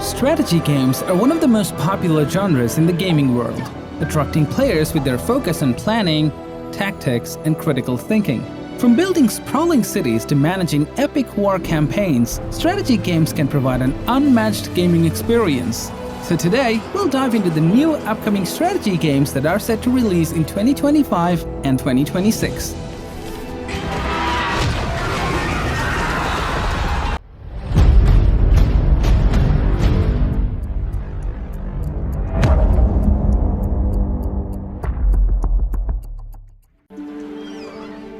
Strategy games are one of the most popular genres in the gaming world, attracting players with their focus on planning, tactics, and critical thinking. From building sprawling cities to managing epic war campaigns, strategy games can provide an unmatched gaming experience. So today, we'll dive into the new upcoming strategy games that are set to release in 2025 and 2026.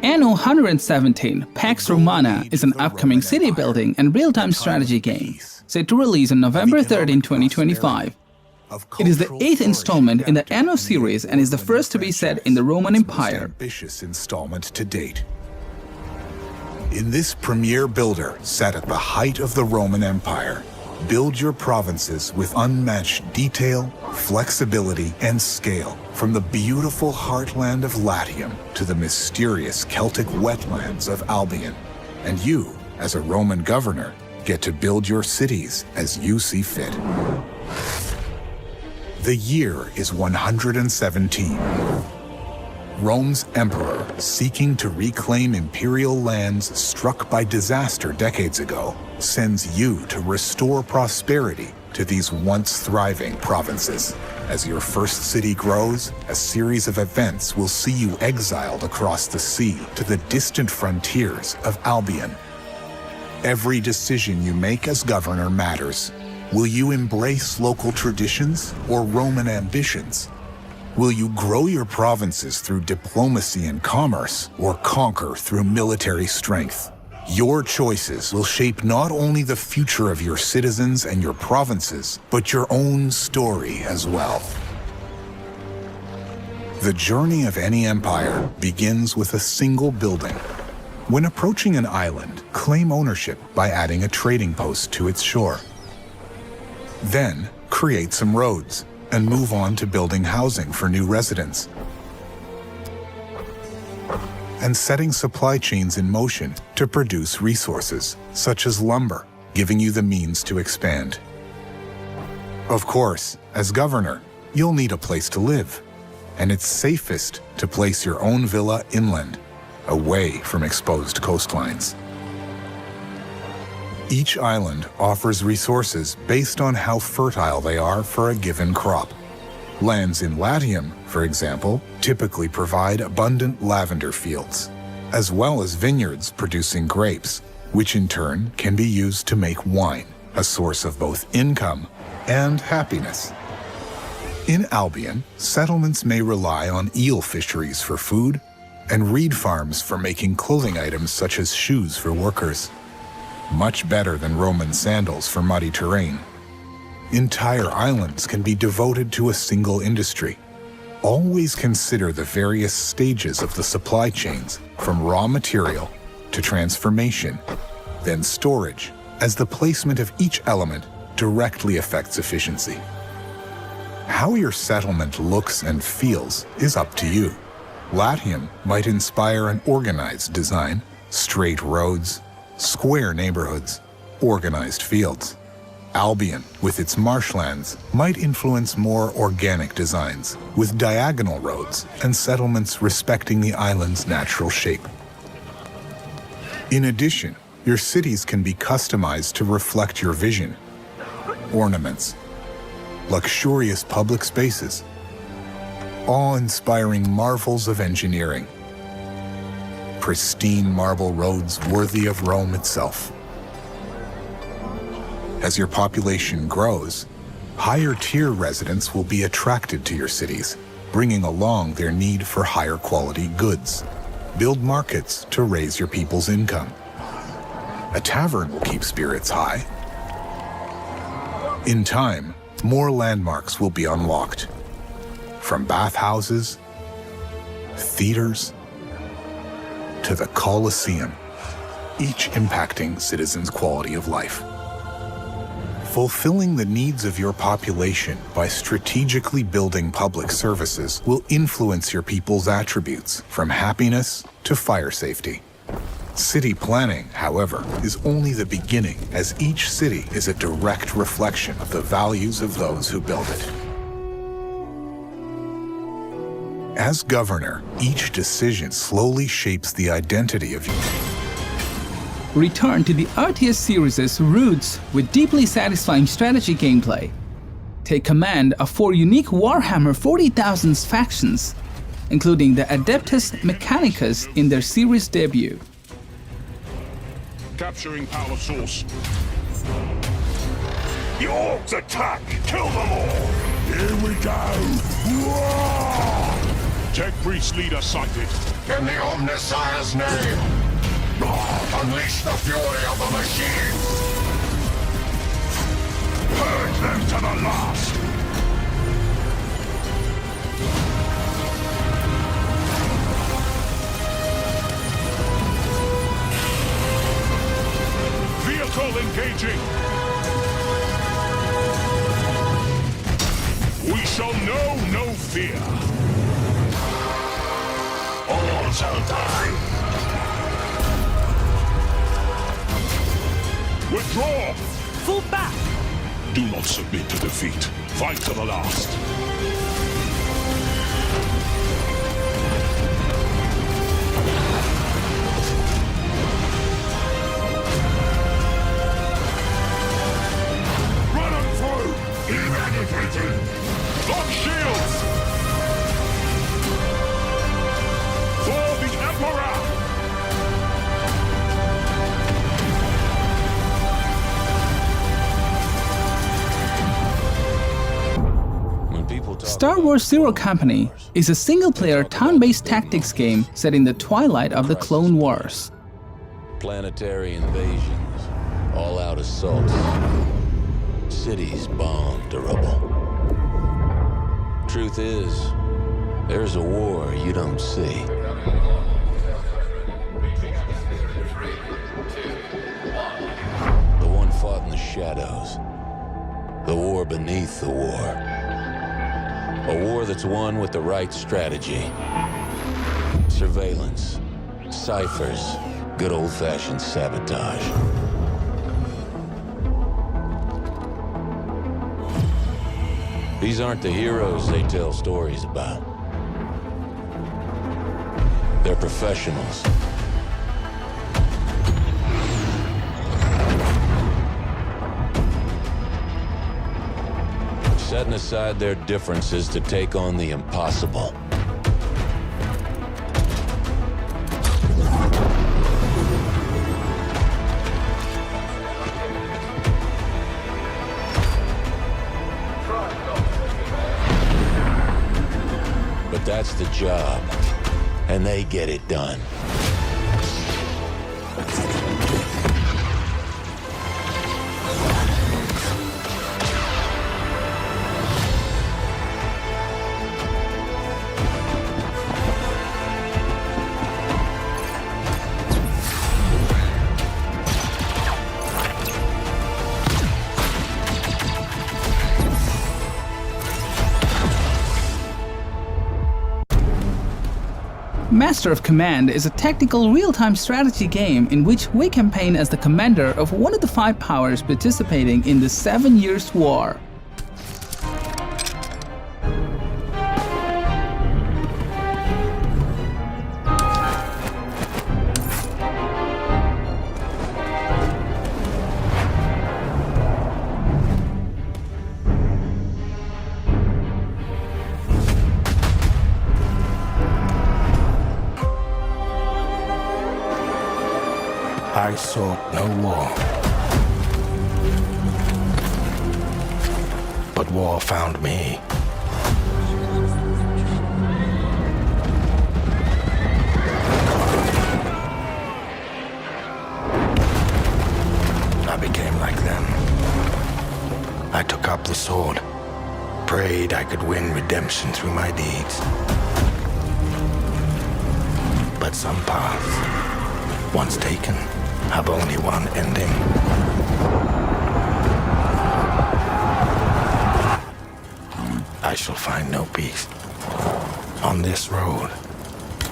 Anno 117, Pax Romana is an upcoming city-building and real-time strategy game, set to release on November 13, 2025. It is the 8th installment in the Anno series and is the first to be set in the Roman Empire. Ambitious installment to date. In this premier builder set at the height of the Roman Empire, build your provinces with unmatched detail, flexibility, and scale, from the beautiful heartland of Latium to the mysterious Celtic wetlands of Albion. And you, as a Roman governor, get to build your cities as you see fit. The year is 117. Rome's emperor, seeking to reclaim imperial lands struck by disaster decades ago, sends you to restore prosperity to these once thriving provinces. As your first city grows, a series of events will see you exiled across the sea to the distant frontiers of Albion. Every decision you make as governor matters. Will you embrace local traditions or Roman ambitions? Will you grow your provinces through diplomacy and commerce, or conquer through military strength? Your choices will shape not only the future of your citizens and your provinces, but your own story as well. The journey of any empire begins with a single building. When approaching an island, claim ownership by adding a trading post to its shore. Then, create some roads and move on to building housing for new residents, and setting supply chains in motion to produce resources, such as lumber, giving you the means to expand. Of course, as governor, you'll need a place to live, and it's safest to place your own villa inland, away from exposed coastlines. Each island offers resources based on how fertile they are for a given crop. Lands in Latium, for example, typically provide abundant lavender fields, as well as vineyards producing grapes, which in turn can be used to make wine, a source of both income and happiness. In Albion, settlements may rely on eel fisheries for food and reed farms for making clothing items such as shoes for workers. Much better than Roman sandals for muddy terrain. Entire islands can be devoted to a single industry. Always consider the various stages of the supply chains, from raw material to transformation, then storage, as the placement of each element directly affects efficiency. How your settlement looks and feels is up to you. Latium might inspire an organized design, straight roads, square neighborhoods, organized fields. Albion, with its marshlands, might influence more organic designs, with diagonal roads and settlements respecting the island's natural shape. In addition, your cities can be customized to reflect your vision. Ornaments, luxurious public spaces, awe-inspiring marvels of engineering, pristine marble roads worthy of Rome itself. As your population grows, higher-tier residents will be attracted to your cities, bringing along their need for higher-quality goods. Build markets to raise your people's income. A tavern will keep spirits high. In time, more landmarks will be unlocked, from bathhouses, theaters, to the Colosseum, each impacting citizens' quality of life. Fulfilling the needs of your population by strategically building public services will influence your people's attributes, from happiness to fire safety. City planning, however, is only the beginning, as each city is a direct reflection of the values of those who build it. As governor, each decision slowly shapes the identity of you. Return to the RTS series' roots with deeply satisfying strategy gameplay. Take command of 4 unique Warhammer 40,000 factions, including the Adeptus Mechanicus in their series debut. Capturing power source. The orcs attack! Kill them all! Here we go! Roar! Tech priest leader sighted. In the Omnissiah's name! Unleash the fury of the machines! Purge them to the last! Vehicle engaging! We shall know no fear! All shall die! Withdraw! Fall back! Do not submit to defeat. Fight to the last. Run them through! Eradicated! Lock shields! For the Emperor! Star Wars Zero Company is a single-player town-based tactics game set in the twilight of the Clone Wars. Planetary invasions, all-out assaults, cities bombed to rubble. Truth is, there's a war you don't see. The one fought in the shadows. The war beneath the war. A war that's won with the right strategy. Surveillance, ciphers, good old-fashioned sabotage. These aren't the heroes they tell stories about. They're professionals. Setting aside their differences to take on the impossible. But that's the job, and they get it done. Master of Command is a tactical real-time strategy game in which we campaign as the commander of one of the 5 powers participating in the 7 Years' War. I sought no war, but war found me. I became like them. I took up the sword, prayed I could win redemption through my deeds. But some paths, once taken, have only one ending. I shall find no peace. On this road,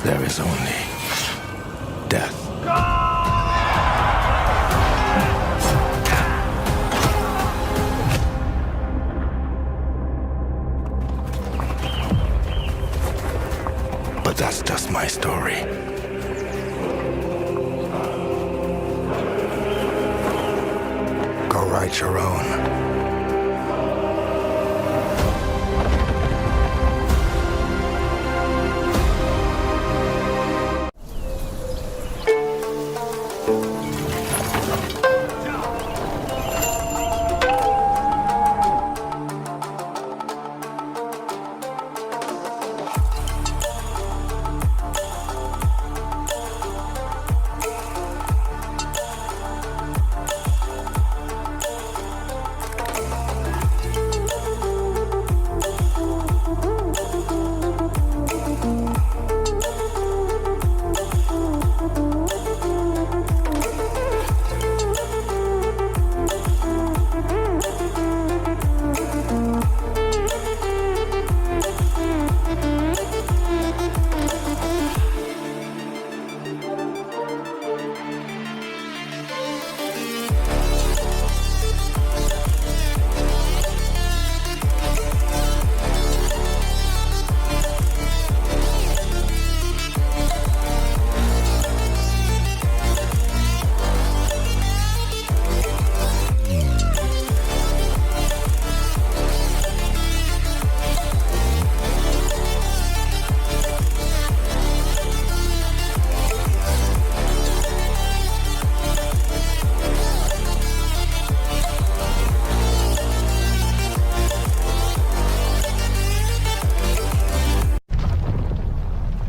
there is only death. But that's just my story. Go write your own.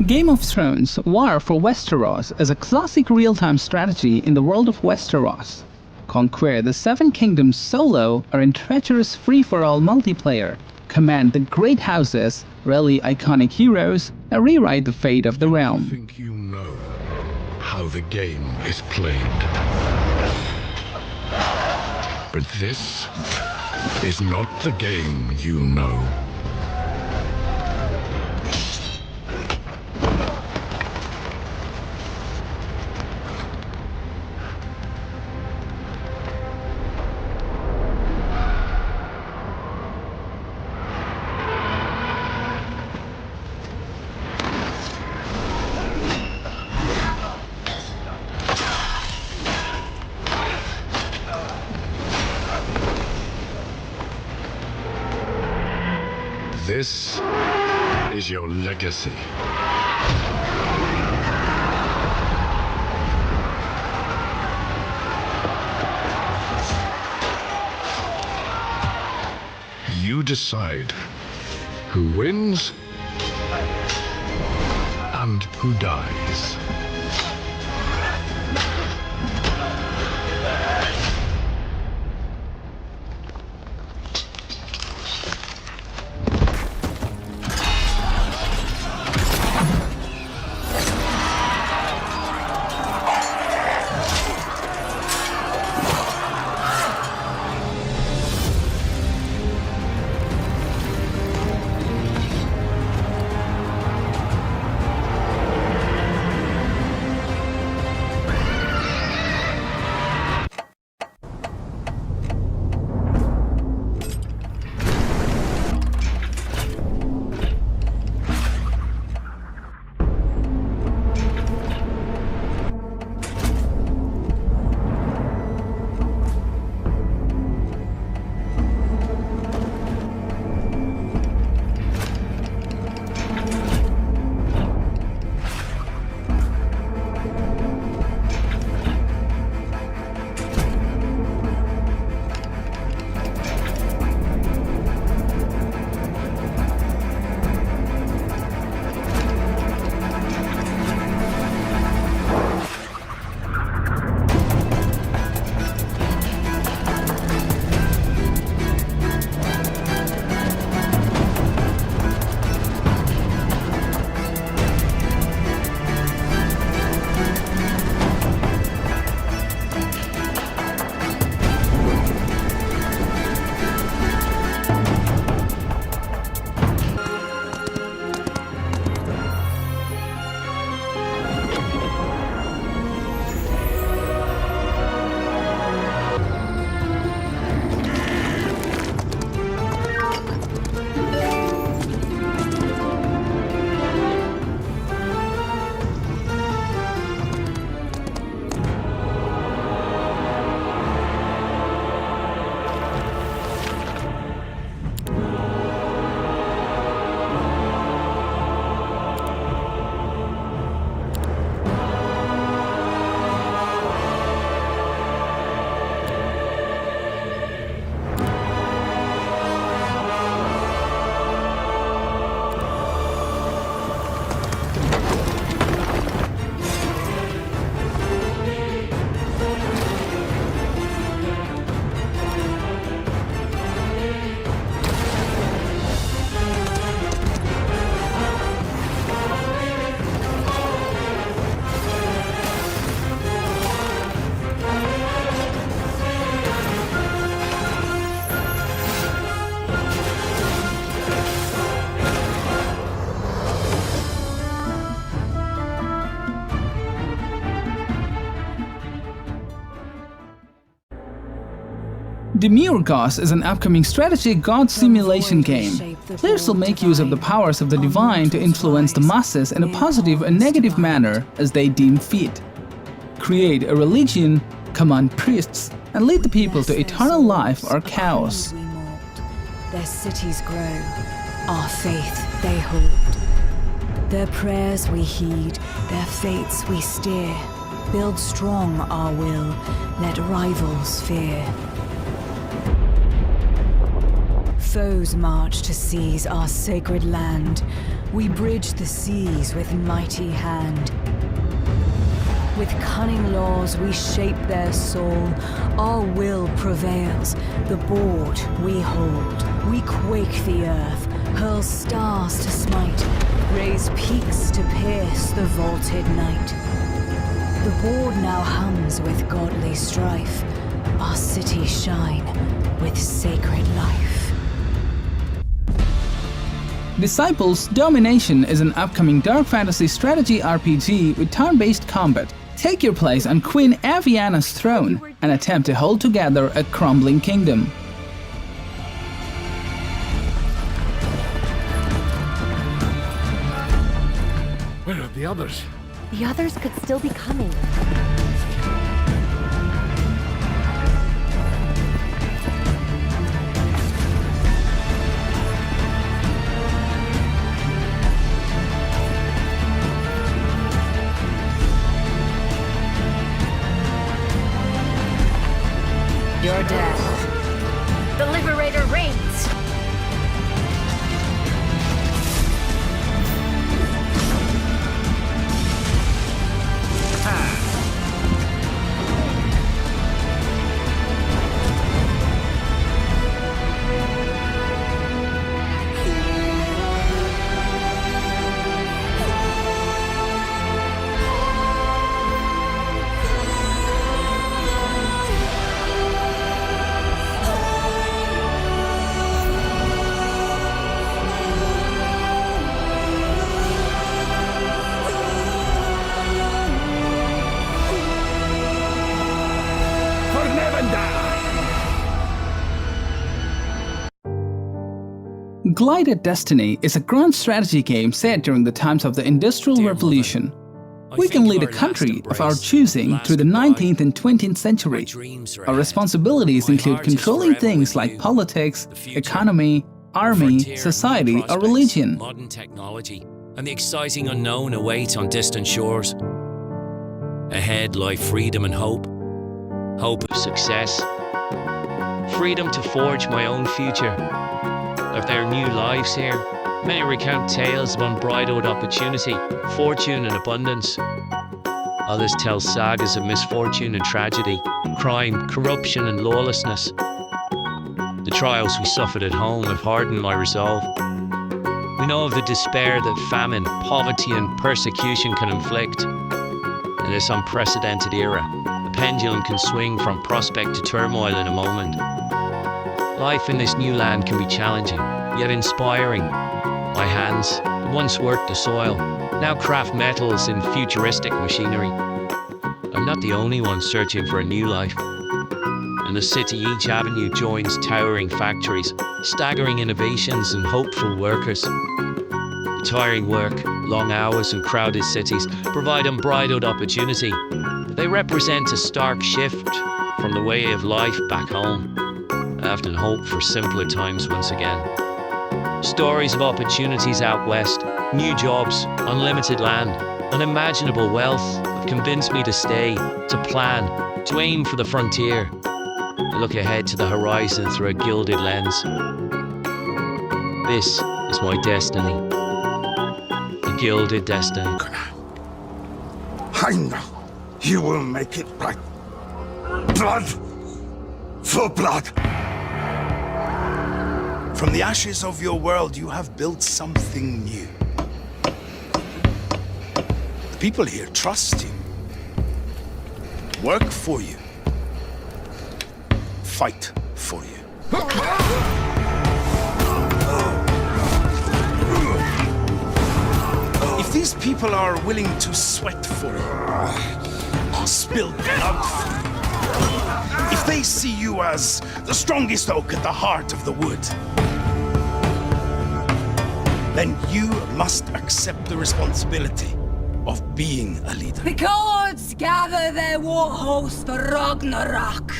Game of Thrones War for Westeros is a classic real-time strategy in the world of Westeros. Conquer the Seven Kingdoms solo or in treacherous free-for-all multiplayer, command the great houses, rally iconic heroes, and rewrite the fate of the I realm. think you know how the game is played. But this is not the game you know. This is your legacy. You decide who wins and who dies. Demiurgos is an upcoming strategy god simulation game. Players will make use of the powers of the divine to influence the masses in a positive and negative manner as they deem fit. Create a religion, command priests, and lead the people to eternal life or chaos. Their cities grow, our faith they hold. Their prayers we heed, their fates we steer. Build strong our will, let rivals fear. Foes march to seize our sacred land. We bridge the seas with mighty hand. With cunning laws we shape their soul. Our will prevails, the board we hold. We quake the earth, hurl stars to smite, raise peaks to pierce the vaulted night. The board now hums with godly strife. Our cities shine with sacred life. Disciples Domination is an upcoming dark fantasy strategy RPG with turn-based combat. Take your place on Queen Aviana's throne and attempt to hold together a crumbling kingdom. Where are the others? The others could still be coming. Your death. The Liberator reigns! Gilded Destiny is a grand strategy game set during the times of the Industrial Revolution. We can lead a country of our choosing through the 19th and 20th century. Our responsibilities include controlling things like politics, economy, army, society, or religion. Modern technology and the exciting unknown awaits on distant shores. Ahead lie freedom and hope. Hope of success. Freedom to forge my own future. Of their new lives here, many recount tales of unbridled opportunity, fortune and abundance. Others tell sagas of misfortune and tragedy, crime, corruption and lawlessness. The trials we suffered at home have hardened my resolve. We know of the despair that famine, poverty and persecution can inflict. In this unprecedented era, the pendulum can swing from prospect to turmoil in a moment. Life in this new land can be challenging, yet inspiring. My hands, that once worked the soil, now craft metals in futuristic machinery. I'm not the only one searching for a new life. In the city, each avenue joins towering factories, staggering innovations and hopeful workers. The tiring work, long hours and crowded cities provide unbridled opportunity. They represent a stark shift from the way of life back home. I often hope for simpler times once again. Stories of opportunities out west, new jobs, unlimited land, unimaginable wealth have convinced me to stay, to plan, to aim for the frontier. I look ahead to the horizon through a gilded lens. This is my destiny. A gilded destiny. I know you will make it right. Blood for blood. From the ashes of your world, you have built something new. The people here trust you, work for you, fight for you. If these people are willing to sweat for you, spill blood for you, If they see you as the strongest oak at the heart of the wood, then you must accept the responsibility of being a leader. The gods gather their war host, the Ragnarok.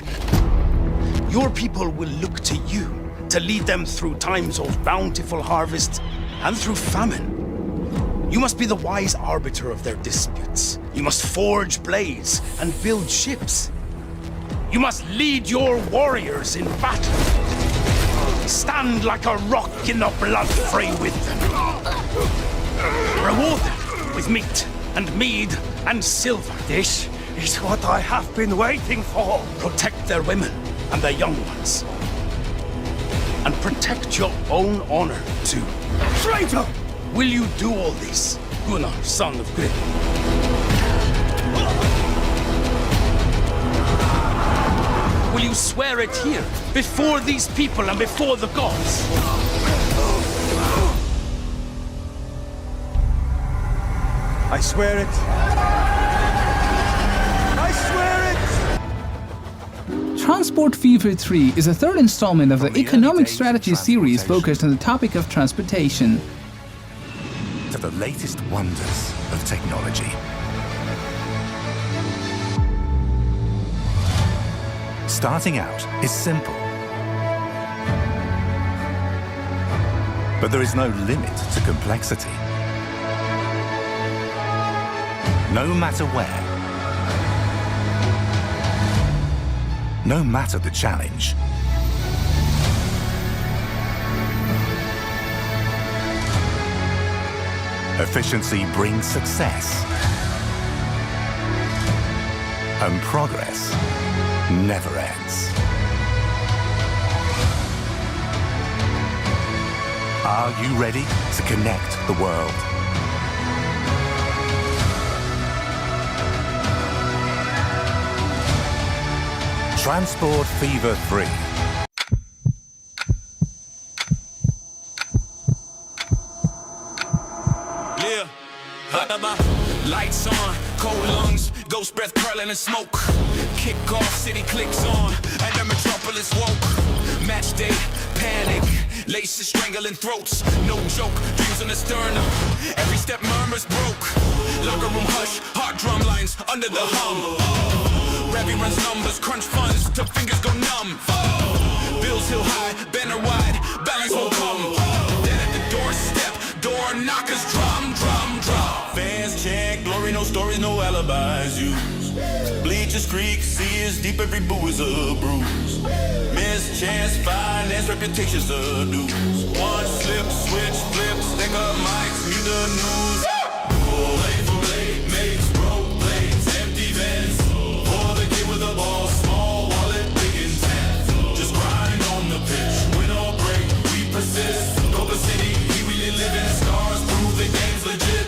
Your people will look to you to lead them through times of bountiful harvest and through famine. You must be the wise arbiter of their disputes. You must forge blades and build ships. You must lead your warriors in battle. Stand like a rock in the blood fray with them. Reward them with meat and mead and silver. This is what I have been waiting for. Protect their women and their young ones. And protect your own honor, too. Traitor! Will you do all this, Gunnar, son of Grim? Will you swear it here, before these people and before the gods? I swear it. I swear it! Transport Fever 3 is a third installment of the economic strategy series focused on the topic of transportation. To the latest wonders of technology. Starting out is simple. But there is no limit to complexity. No matter where, no matter the challenge, efficiency brings success, and progress never ends. Are you ready to connect the world? Transport Fever 3. Yeah, lights on, cold lungs, ghost breath curling in smoke. Kick off, city clicks on, and the metropolis woke. Match day, panic, laces strangling throats. No joke, dreams in the sternum. Every step murmurs broke. Locker room hush, heart drum lines under the hum. Revy runs numbers, crunch funds till fingers go numb. Bills hill high, banner wide, balance won't come. Then at the doorstep, door knockers, drum, drum, drum. Fans chant, glory, no stories, no alibis used. Bleachers creak, seas deep, every boo is a bruise. Mischance, finance, reputation's a news. One slip, switch, flip, stick up mics, mute the news. Blade for blade, makes broke blades, empty vents. For the kid with the ball, small wallet, big intent. Just grind on the pitch, win or break, we persist. Copa City, we really live in stars, prove the game's legit.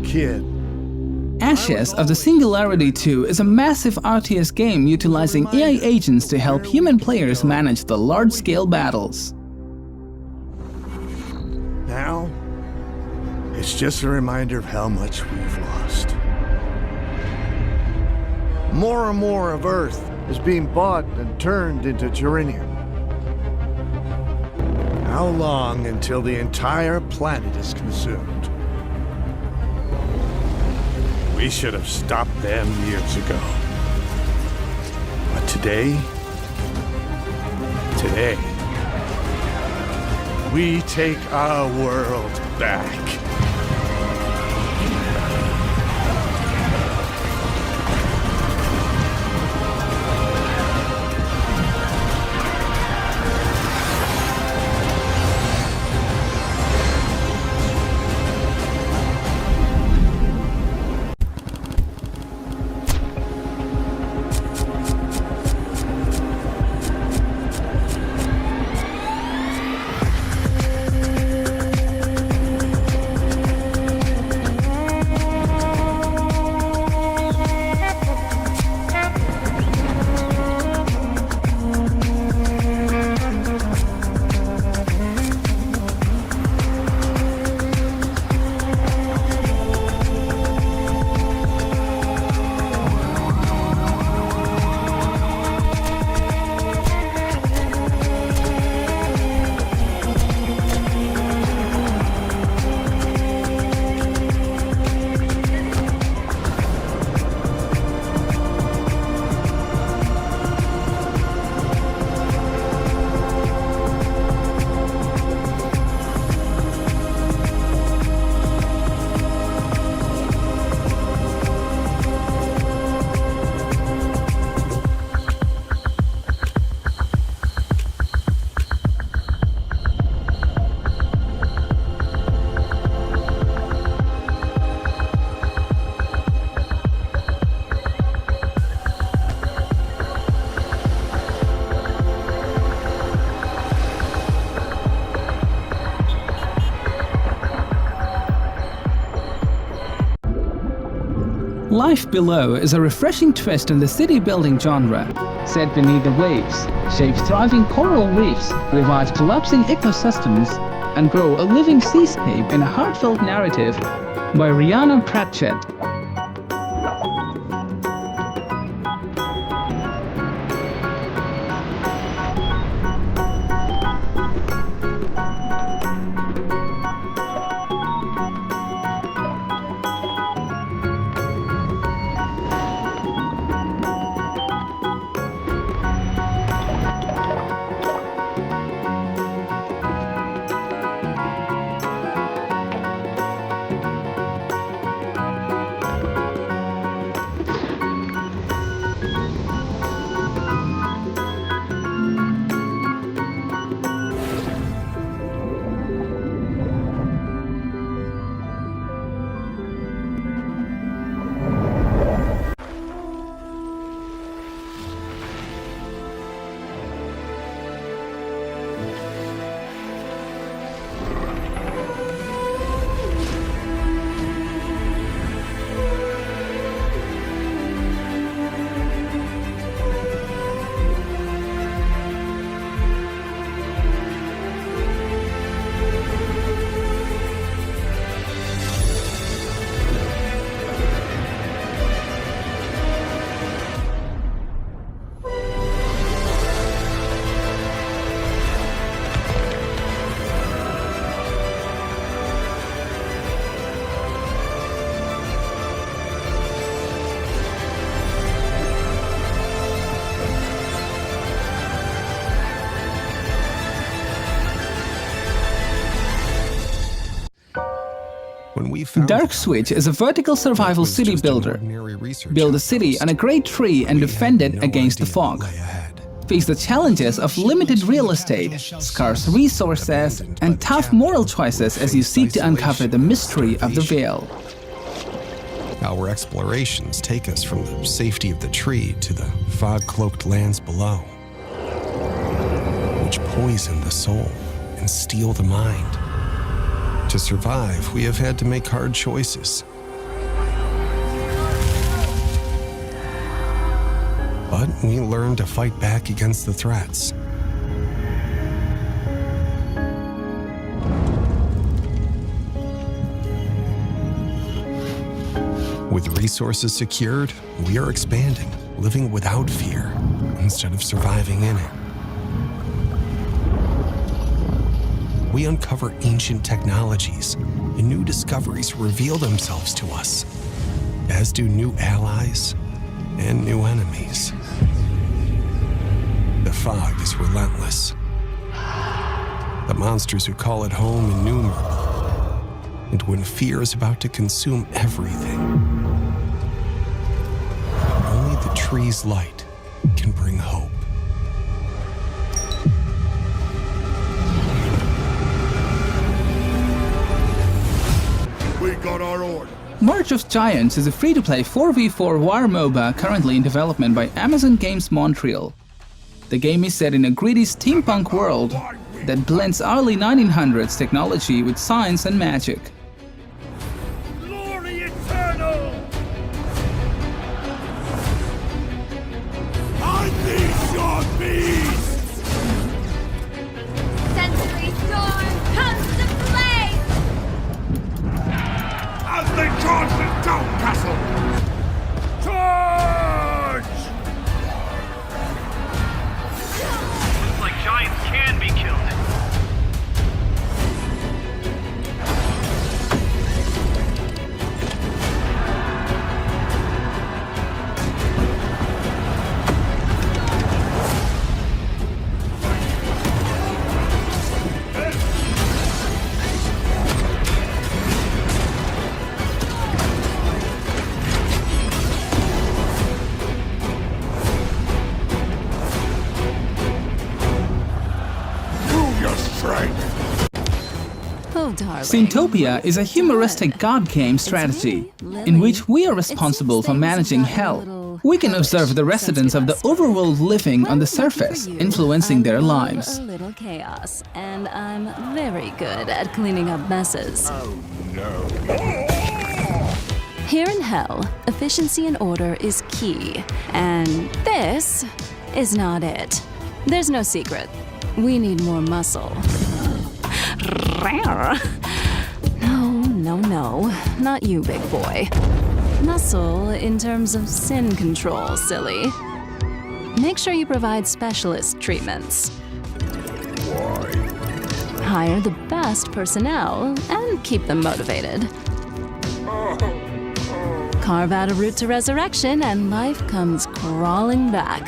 Kid. Ashes of the Singularity II is a massive RTS game utilizing AI agents to help human players manage the large-scale battles. Now, it's just a reminder of how much we've lost. More and more of Earth is being bought and turned into geranium. How long until the entire planet is consumed? We should have stopped them years ago. But today, we take our world back. Life Below is a refreshing twist on the city-building genre. Set beneath the waves, shape thriving coral reefs, revive collapsing ecosystems, and grow a living seascape in a heartfelt narrative by Rihanna Pratchett. DarkSwitch is a vertical survival city builder. Build a city on a great tree and defend it against the fog. Face the challenges of limited real estate, scarce resources, and tough moral choices as you seek to uncover the mystery of the Veil. Our explorations take us from the safety of the tree to the fog-cloaked lands below, which poison the soul and steal the mind. To survive, we have had to make hard choices. But we learned to fight back against the threats. With resources secured, we are expanding, living without fear instead of surviving in it. We uncover ancient technologies, and new discoveries reveal themselves to us, as do new allies and new enemies. The fog is relentless. The monsters who call it home innumerable. And when fear is about to consume everything, only the tree's light can bring hope. We got our order. March of Giants is a free-to-play 4v4 war MOBA currently in development by Amazon Games Montreal. The game is set in a gritty steampunk world that blends early 1900s technology with science and magic. Glory eternal! Unleash your beasts! Sensory storm comes to play! As they charge the town castle! Charge! Looks like giants can be killed. Sintopia is a humoristic god game strategy, in which we are responsible for managing hell. We can observe the residents of the overworld living on the surface, influencing their lives. A little chaos, and I'm very good at cleaning up messes. Oh no. Here in Hell, efficiency and order is key, and this is not it. There's no secret. We need more muscle. No, not you, big boy. Muscle in terms of sin control, silly. Make sure you provide specialist treatments. Hire the best personnel and keep them motivated. Carve out a route to resurrection and life comes crawling back.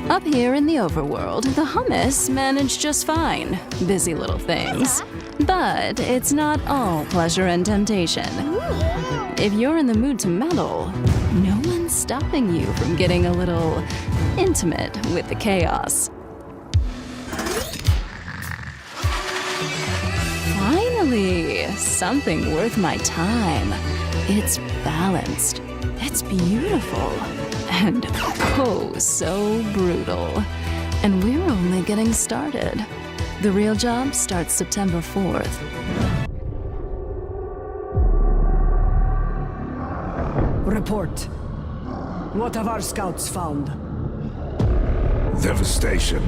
Up here in the overworld, the hummus manage just fine. Busy little things. But it's not all pleasure and temptation. If you're in the mood to meddle, no one's stopping you from getting a little intimate with the chaos. Finally, something worth my time. It's balanced. It's beautiful. And oh, so brutal. And we're only getting started. The real job starts September 4th. Report. What have our scouts found? Devastation.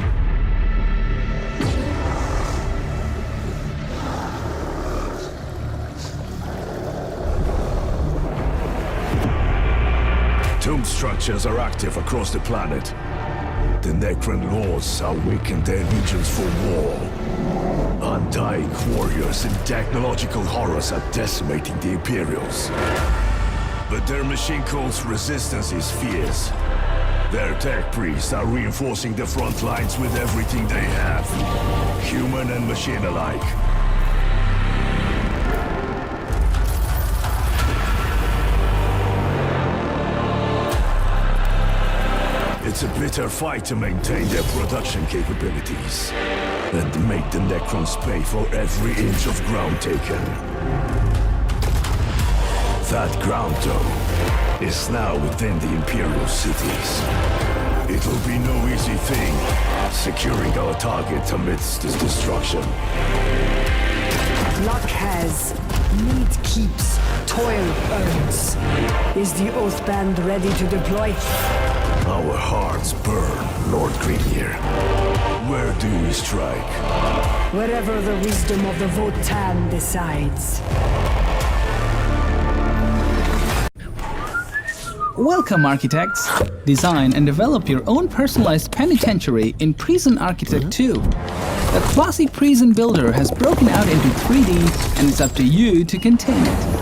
Tomb structures are active across the planet. The Necron lords are weakened their legions for war. Undying warriors and technological horrors are decimating the Imperials. But their machine cult's resistance is fierce. Their tech priests are reinforcing the front lines with everything they have, human and machine alike. It's a bitter fight to maintain their production capabilities, and make the Necrons pay for every inch of ground taken. That ground, though, is now within the Imperial cities. It'll be no easy thing, securing our target amidst this destruction. Luck has, need keeps, toil earns. Is the Oathband ready to deploy? Our hearts burn, Lord Greenyear. Where do we strike? Wherever the wisdom of the Votan decides. Welcome, architects! Design and develop your own personalized penitentiary in Prison Architect 2. The classic prison builder has broken out into 3D, and it's up to you to contain it.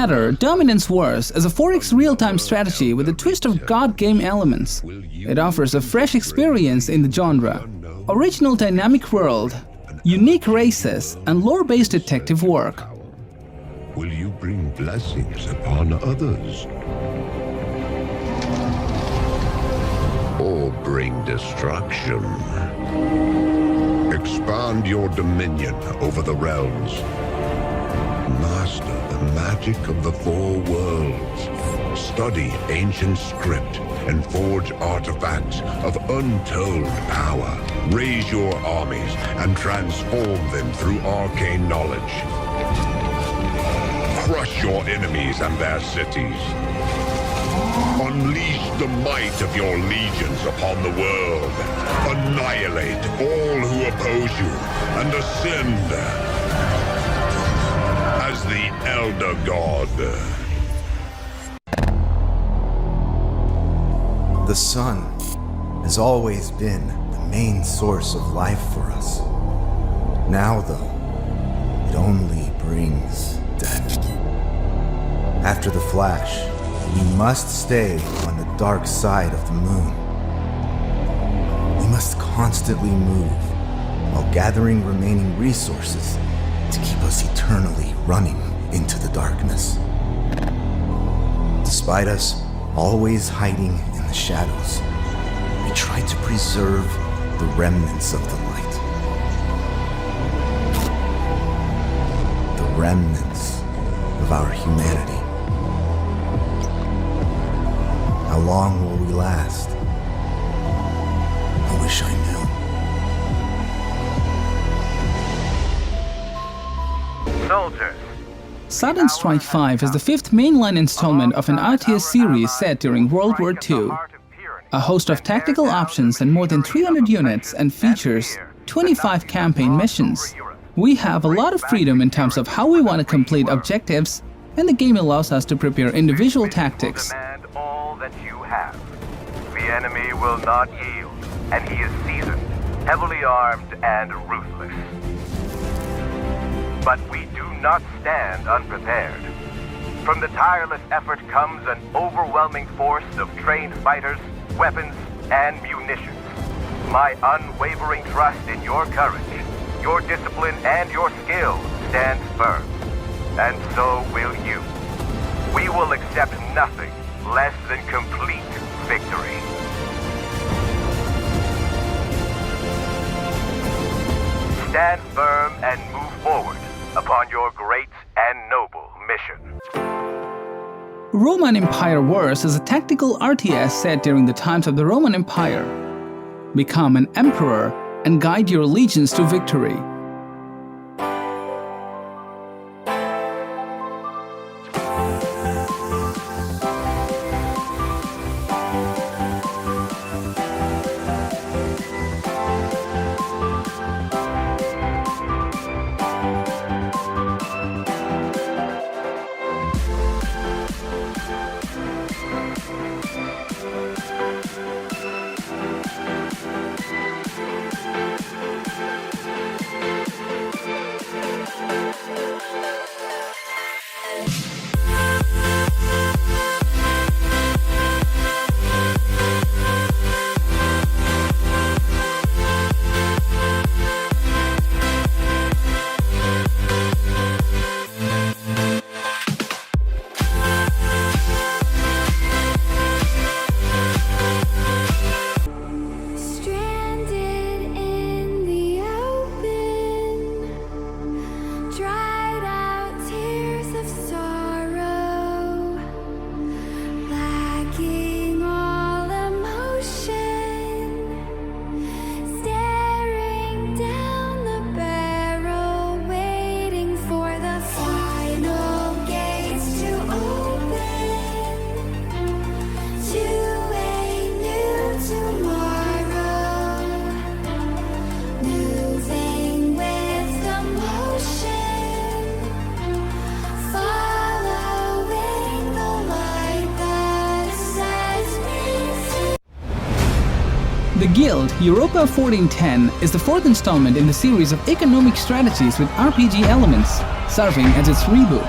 Atre Dominance Wars is a 4x real-time strategy with a twist of god game elements. It offers a fresh experience in the genre, original dynamic world, unique races, and lore-based detective work. Will you bring blessings upon others? bring destruction. Expand your dominion over the realms. Master the magic of the four worlds. Study ancient script and forge artifacts of untold power. Raise your armies and transform them through arcane knowledge. Crush your enemies and their cities. Unleash the might of your legions upon the world. Annihilate all who oppose you and ascend as the Elder God. The sun has always been the main source of life for us. Now, though, it only brings death. After the flash, we must stay on the dark side of the moon. We must constantly move while gathering remaining resources to keep us eternally running into the darkness. Despite us always hiding in the shadows, we try to preserve the remnants of the light. The remnants of our humanity. How long will we last? I wish I knew. Soldiers. Sudden Strike 5 is the fifth mainline installment of an RTS series set during World War II. A host of tactical options and more than 300 units, and features 25 campaign missions. We have a lot of freedom in terms of how we want to complete objectives, and the game allows us to prepare individual tactics. All that you have. The enemy will not yield, and he is seasoned, heavily armed, and ruthless. But we do not stand unprepared. From the tireless effort comes an overwhelming force of trained fighters, weapons, and munitions. My unwavering trust in your courage, your discipline, and your skill stands firm. And so will you. We will accept nothing less than complete victory. Stand firm and move forward upon your great and noble mission. Roman Empire Wars is a tactical RTS set during the times of the Roman Empire. Become an emperor and guide your legions to victory. The Guild, Europa 1410, is the fourth installment in the series of economic strategies with RPG elements, serving as its reboot.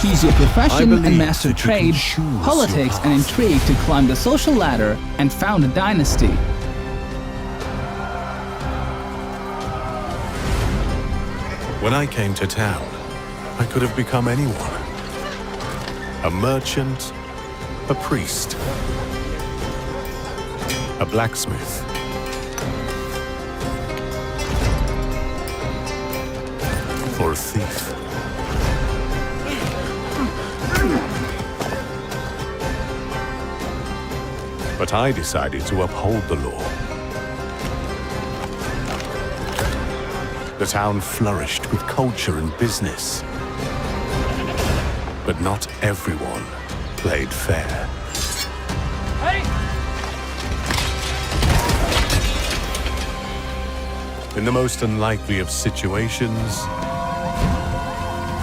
Choose your profession and master trade, politics and intrigue to climb the social ladder and found a dynasty. When I came to town, I could have become anyone. A merchant, a priest, a blacksmith, or a thief. But I decided to uphold the law. The town flourished with culture and business. But not everyone played fair. Hey! In the most unlikely of situations,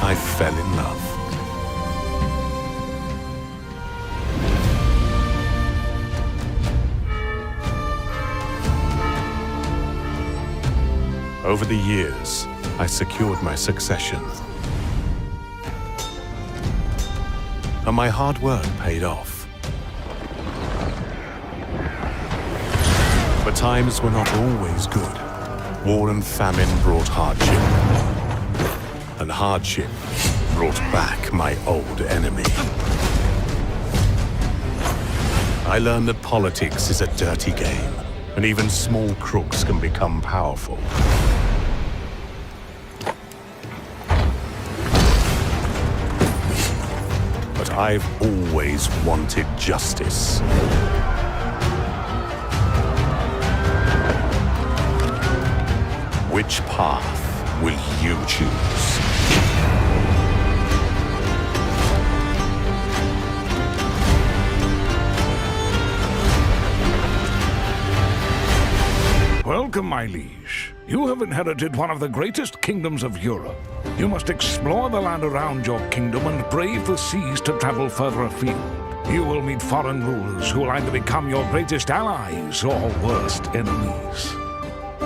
I fell in love. Over the years, I secured my succession. And my hard work paid off. But times were not always good. War and famine brought hardship. And hardship brought back my old enemy. I learned that politics is a dirty game, and even small crooks can become powerful. But I've always wanted justice. Which path will you choose? Welcome, my liege. You have inherited one of the greatest kingdoms of Europe. You must explore the land around your kingdom and brave the seas to travel further afield. You will meet foreign rulers who will either become your greatest allies or worst enemies.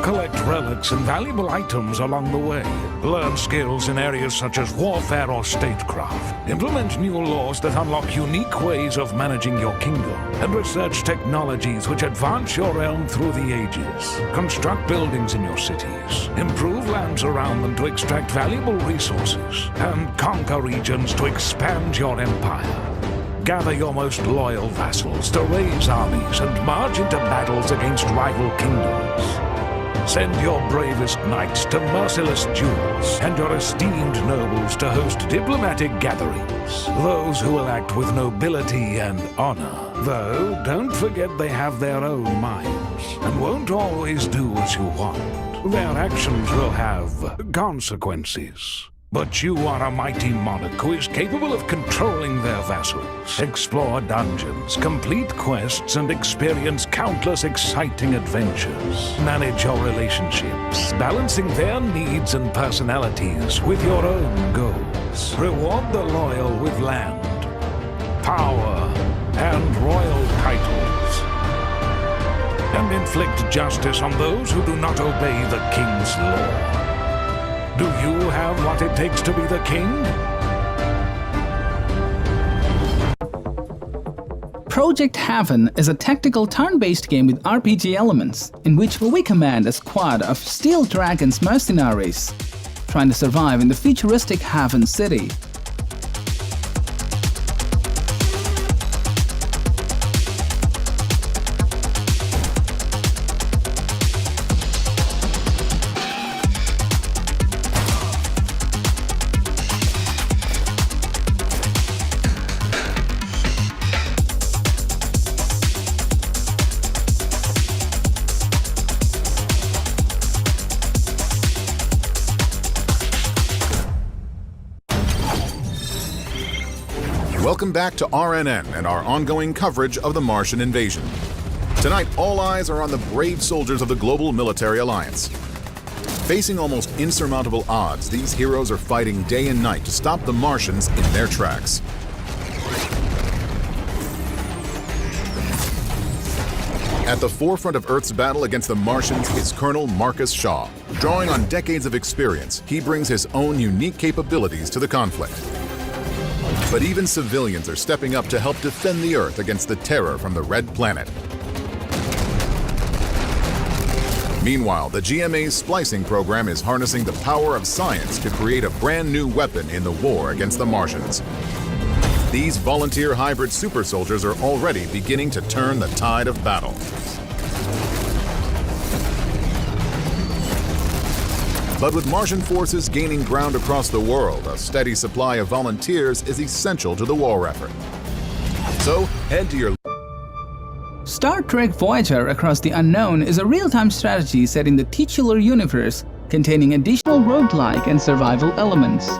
Collect relics and valuable items along the way. Learn skills in areas such as warfare or statecraft. Implement new laws that unlock unique ways of managing your kingdom. And research technologies which advance your realm through the ages. Construct buildings in your cities. Improve lands around them to extract valuable resources. And conquer regions to expand your empire. Gather your most loyal vassals to raise armies and march into battles against rival kingdoms. Send your bravest knights to merciless duels, and your esteemed nobles to host diplomatic gatherings. Those who will act with nobility and honor. Though, don't forget they have their own minds, and won't always do as you want. Their actions will have consequences. But you are a mighty monarch who is capable of controlling their vassals, explore dungeons, complete quests, and experience countless exciting adventures. Manage your relationships, balancing their needs and personalities with your own goals. Reward the loyal with land, power, and royal titles. And inflict justice on those who do not obey the king's law. Do you have what it takes to be the king? Project Haven is a tactical turn-based game with RPG elements, in which we command a squad of Steel Dragon's mercenaries, trying to survive in the futuristic Haven City. Welcome back to RNN and our ongoing coverage of the Martian invasion. Tonight, all eyes are on the brave soldiers of the Global Military Alliance. Facing almost insurmountable odds, these heroes are fighting day and night to stop the Martians in their tracks. At the forefront of Earth's battle against the Martians is Colonel Marcus Shaw. Drawing on decades of experience, he brings his own unique capabilities to the conflict. But even civilians are stepping up to help defend the Earth against the terror from the Red Planet. Meanwhile, the GMA's splicing program is harnessing the power of science to create a brand new weapon in the war against the Martians. These volunteer hybrid super soldiers are already beginning to turn the tide of battle. But with Martian forces gaining ground across the world, a steady supply of volunteers is essential to the war effort. So, head to your... Star Trek Voyager Across the Unknown is a real-time strategy set in the titular universe, containing additional roguelike and survival elements.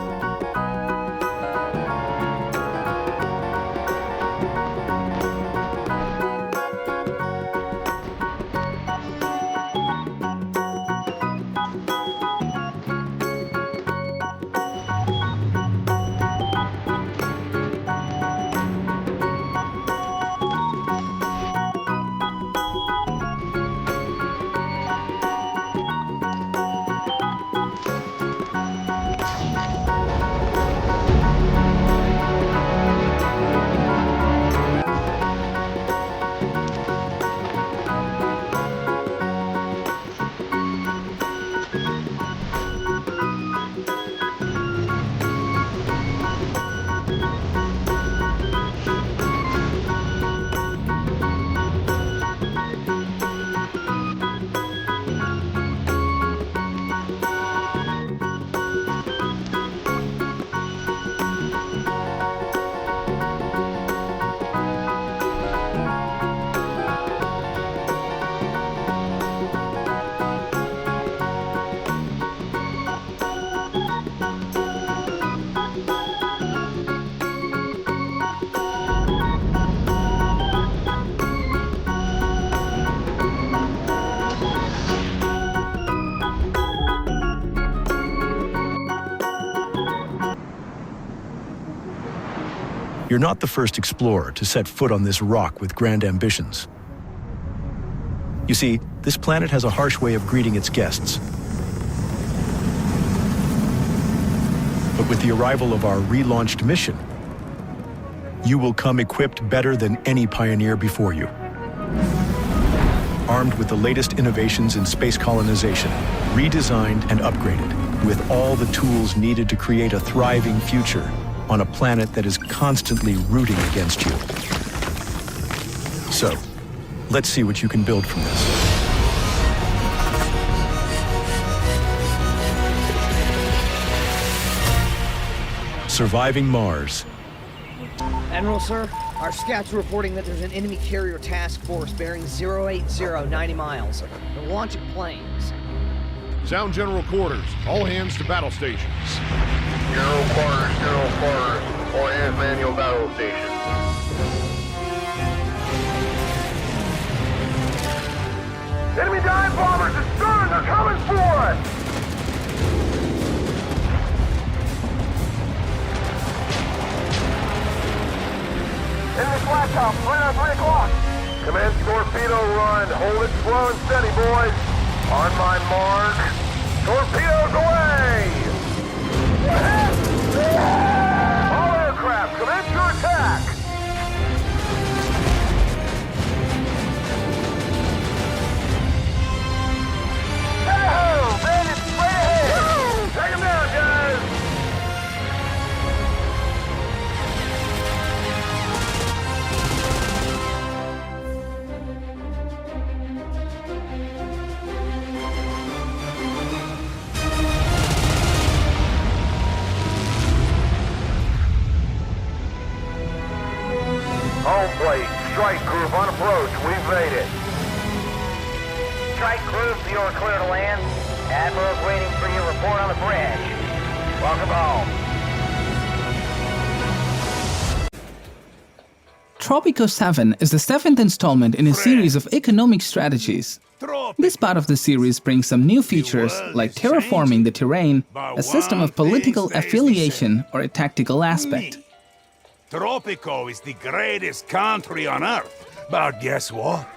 You're not the first explorer to set foot on this rock with grand ambitions. You see, this planet has a harsh way of greeting its guests. But with the arrival of our relaunched mission, you will come equipped better than any pioneer before you. Armed with the latest innovations in space colonization, redesigned and upgraded, with all the tools needed to create a thriving future on a planet that is constantly rooting against you. So, let's see what you can build from this. Surviving Mars. Admiral, sir, our scouts are reporting that there's an enemy carrier task force bearing 080, 90 miles. They're launching planes. Sound general quarters. All hands to battle stations. General quarters. All hands man your battle stations. Enemy dive bombers astern! They're coming for us! Enemy flat top, right on 3 o'clock. Commence torpedo run. Hold it slow and steady, boys. On my mark. Torpedoes away! All aircraft, commence your attack! Hey-ho! Bandits straight ahead! Take them down, guys! Home plate, strike group on approach. We've made it. Strike group, you're clear to land. Admiral's waiting for your report on the bridge. Welcome home. Tropico 7 is the 7th installment in a series of economic strategies. This part of the series brings some new features like terraforming the terrain, a system of political affiliation, or a tactical aspect. Tropico is the greatest country on Earth, but guess what?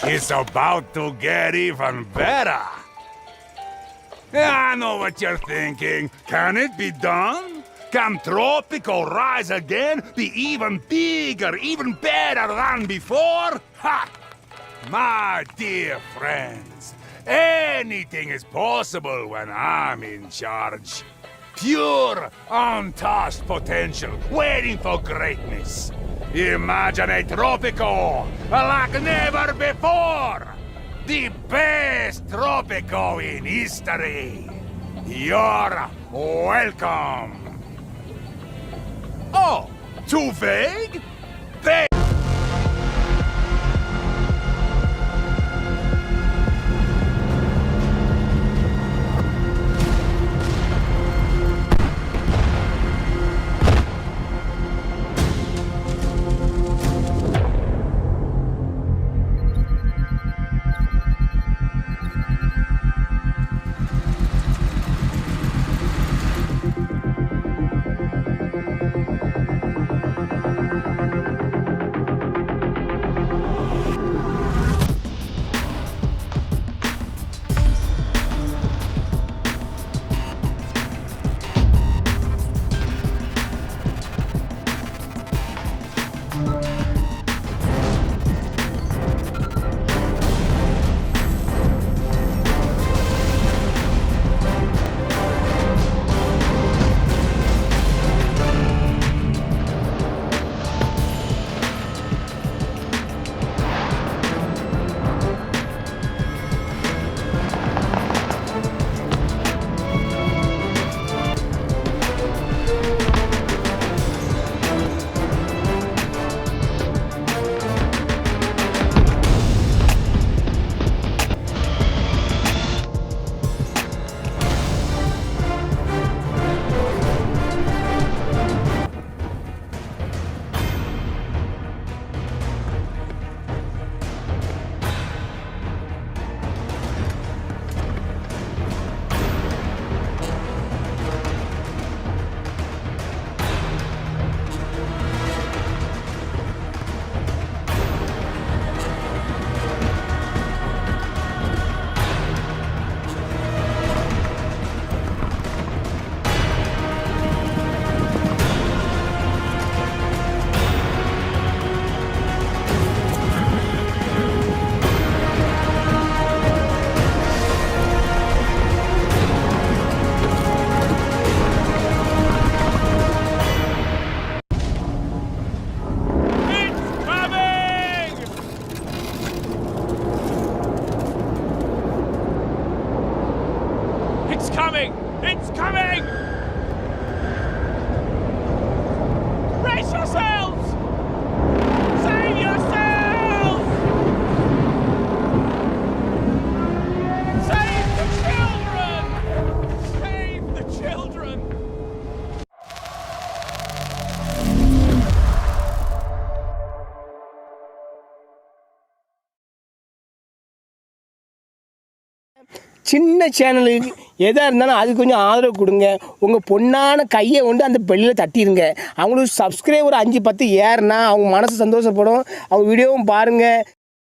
It's about to get even better. I know what you're thinking. Can it be done? Can Tropico rise again, be even bigger, even better than before? Ha! My dear friends, anything is possible when I'm in charge. Pure, untouched potential, waiting for greatness. Imagine a Tropico like never before! The best Tropico in history! You're welcome. Oh, too vague? சின்ன சேனலுக்கு எதாக இருந்தாலும் அது கொஞ்சம் ஆதரவு கொடுங்க. உங்கள் பொண்ணான கையை கொண்டு அந்த பெல்லில் தட்டிடுங்க. அவங்களுக்கு சப்ஸ்கிரைபர் 5-10 ஏறுனா அவங்க மனசு சந்தோஷப்படும். அவங்க வீடியோவும் பாருங்கள்.